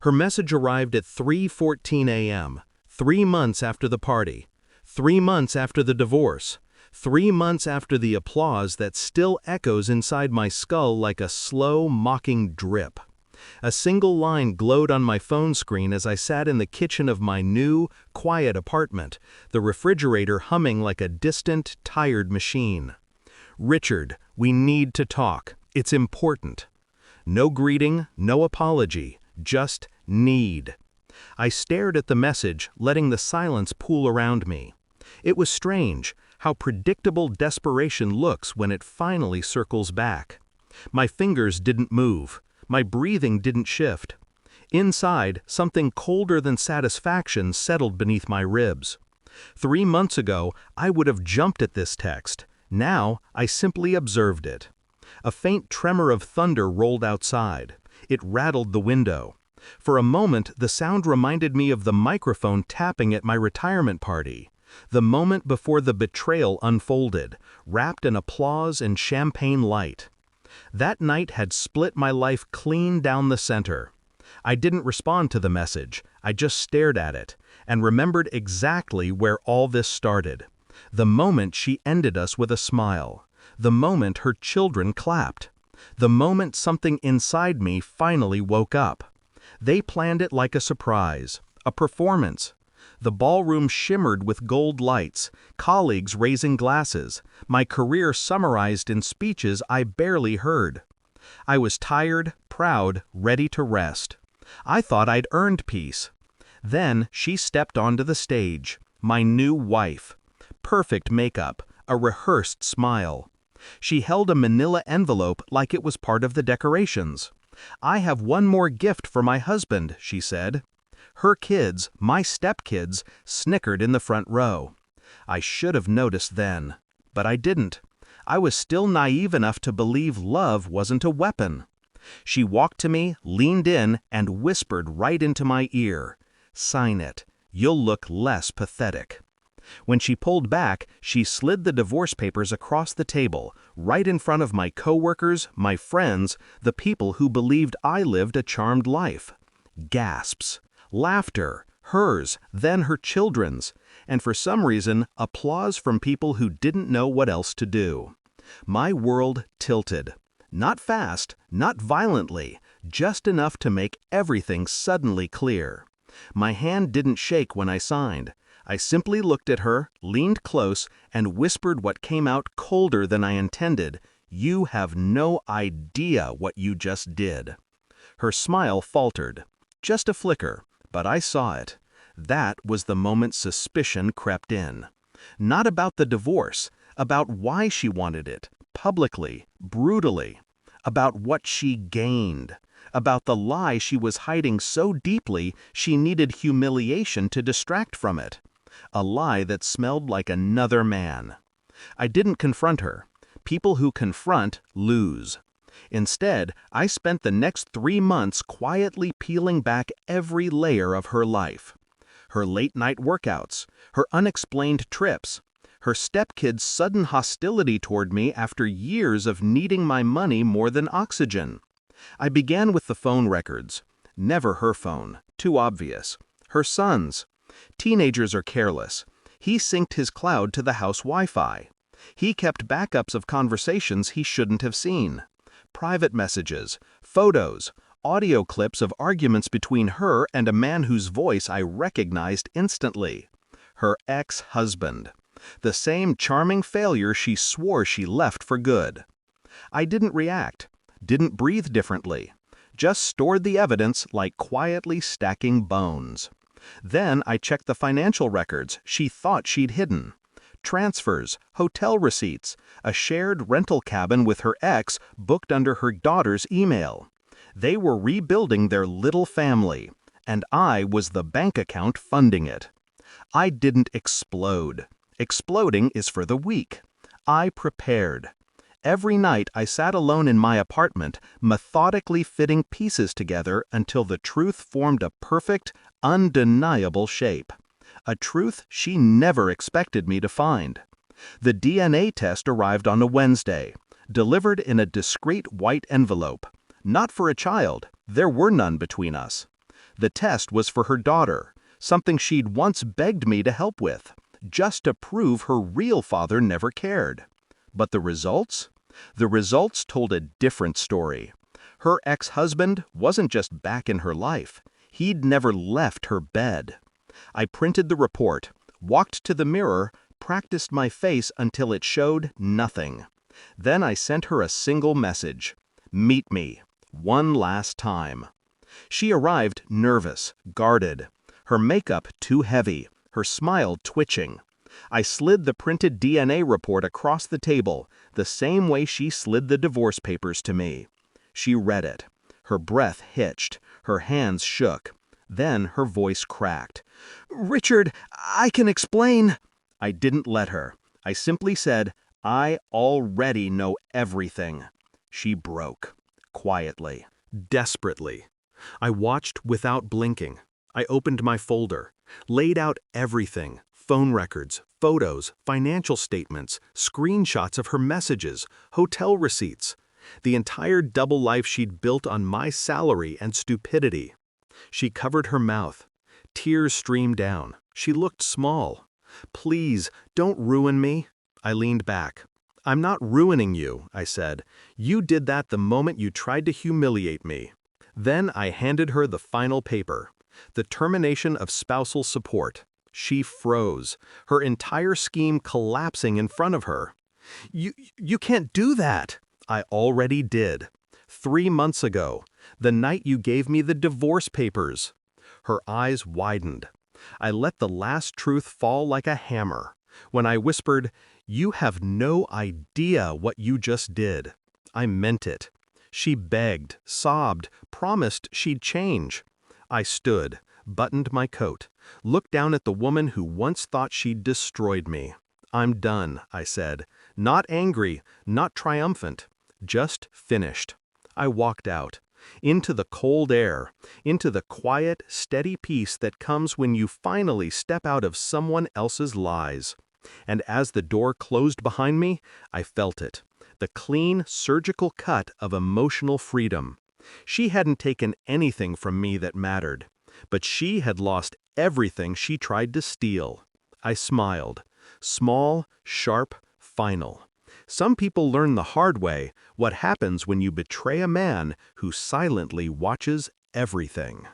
Her message arrived at 3:14 a.m., 3 months after the party, 3 months after the divorce, 3 months after the applause that still echoes inside my skull like a slow, mocking drip. A single line glowed on my phone screen as I sat in the kitchen of my new, quiet apartment, the refrigerator humming like a distant, tired machine. "Richard, we need to talk. It's important." No greeting, no apology, just need. I stared at the message, letting the silence pool around me. It was strange how predictable desperation looks when it finally circles back. My fingers didn't move. My breathing didn't shift. Inside, something colder than satisfaction settled beneath my ribs. 3 months ago, I would have jumped at this text. Now, I simply observed it. A faint tremor of thunder rolled outside. It rattled the window. For a moment, the sound reminded me of the microphone tapping at my retirement party. The moment before the betrayal unfolded, wrapped in applause and champagne light. That night had split my life clean down the center. I didn't respond to the message, I just stared at it, and remembered exactly where all this started. The moment she ended us with a smile. The moment her children clapped. The moment something inside me finally woke up. They planned it like a surprise, a performance. The ballroom shimmered with gold lights, colleagues raising glasses, my career summarized in speeches I barely heard. I was tired, proud, ready to rest. I thought I'd earned peace. Then she stepped onto the stage, my new wife. Perfect makeup, a rehearsed smile. She held a manila envelope like it was part of the decorations. "I have one more gift for my husband," she said. Her kids, my stepkids, snickered in the front row. I should have noticed then, but I didn't. I was still naive enough to believe love wasn't a weapon. She walked to me, leaned in, and whispered right into my ear, "Sign it. You'll look less pathetic." When she pulled back, she slid the divorce papers across the table, right in front of my coworkers, my friends, the people who believed I lived a charmed life. Gasps. Laughter, hers, then her children's, and for some reason, applause from people who didn't know what else to do. My world tilted. Not fast, not violently, just enough to make everything suddenly clear. My hand didn't shake when I signed. I simply looked at her, leaned close, and whispered what came out colder than I intended. "You have no idea what you just did." Her smile faltered. Just a flicker. But I saw it. That was the moment suspicion crept in. Not about the divorce, about why she wanted it, publicly, brutally. About what she gained. About the lie she was hiding so deeply she needed humiliation to distract from it. A lie that smelled like another man. I didn't confront her. People who confront lose. Instead, I spent the next 3 months quietly peeling back every layer of her life. Her late-night workouts, her unexplained trips, her stepkids' sudden hostility toward me after years of needing my money more than oxygen. I began with the phone records. Never her phone, too obvious. Her son's. Teenagers are careless. He synced his cloud to the house Wi-Fi. He kept backups of conversations he shouldn't have seen. Private messages, photos, audio clips of arguments between her and a man whose voice I recognized instantly. Her ex-husband. The same charming failure she swore she left for good. I didn't react, didn't breathe differently, just stored the evidence like quietly stacking bones. Then I checked the financial records she thought she'd hidden. Transfers, hotel receipts, a shared rental cabin with her ex booked under her daughter's email. They were rebuilding their little family, and I was the bank account funding it. I didn't explode. Exploding is for the weak. I prepared. Every night I sat alone in my apartment, methodically fitting pieces together until the truth formed a perfect, undeniable shape. A truth she never expected me to find. The DNA test arrived on a Wednesday, delivered in a discreet white envelope. Not for a child, there were none between us. The test was for her daughter, something she'd once begged me to help with, just to prove her real father never cared. But the results? The results told a different story. Her ex-husband wasn't just back in her life. He'd never left her bed. I printed the report, walked to the mirror, practiced my face until it showed nothing. Then I sent her a single message: "Meet me. One last time." She arrived nervous, guarded, her makeup too heavy, her smile twitching. I slid the printed DNA report across the table, the same way she slid the divorce papers to me. She read it. Her breath hitched, her hands shook. Then her voice cracked. "Richard, I can explain." I didn't let her. I simply said, "I already know everything." She broke, quietly, desperately. I watched without blinking. I opened my folder, laid out everything: phone records, photos, financial statements, screenshots of her messages, hotel receipts, the entire double life she'd built on my salary and stupidity. She covered her mouth. Tears streamed down. She looked small. "Please, don't ruin me." I leaned back. "I'm not ruining you," I said. "You did that the moment you tried to humiliate me." Then I handed her the final paper, the termination of spousal support. She froze, her entire scheme collapsing in front of her. You can't do that." "I already did. 3 months ago, the night you gave me the divorce papers." Her eyes widened. I let the last truth fall like a hammer. When I whispered, "You have no idea what you just did," I meant it. She begged, sobbed, promised she'd change. I stood, buttoned my coat, looked down at the woman who once thought she'd destroyed me. "I'm done," I said. Not angry, not triumphant, just finished. I walked out, into the cold air, into the quiet, steady peace that comes when you finally step out of someone else's lies. And as the door closed behind me, I felt it. The clean, surgical cut of emotional freedom. She hadn't taken anything from me that mattered, but she had lost everything she tried to steal. I smiled. Small, sharp, final. Some people learn the hard way what happens when you betray a man who silently watches everything.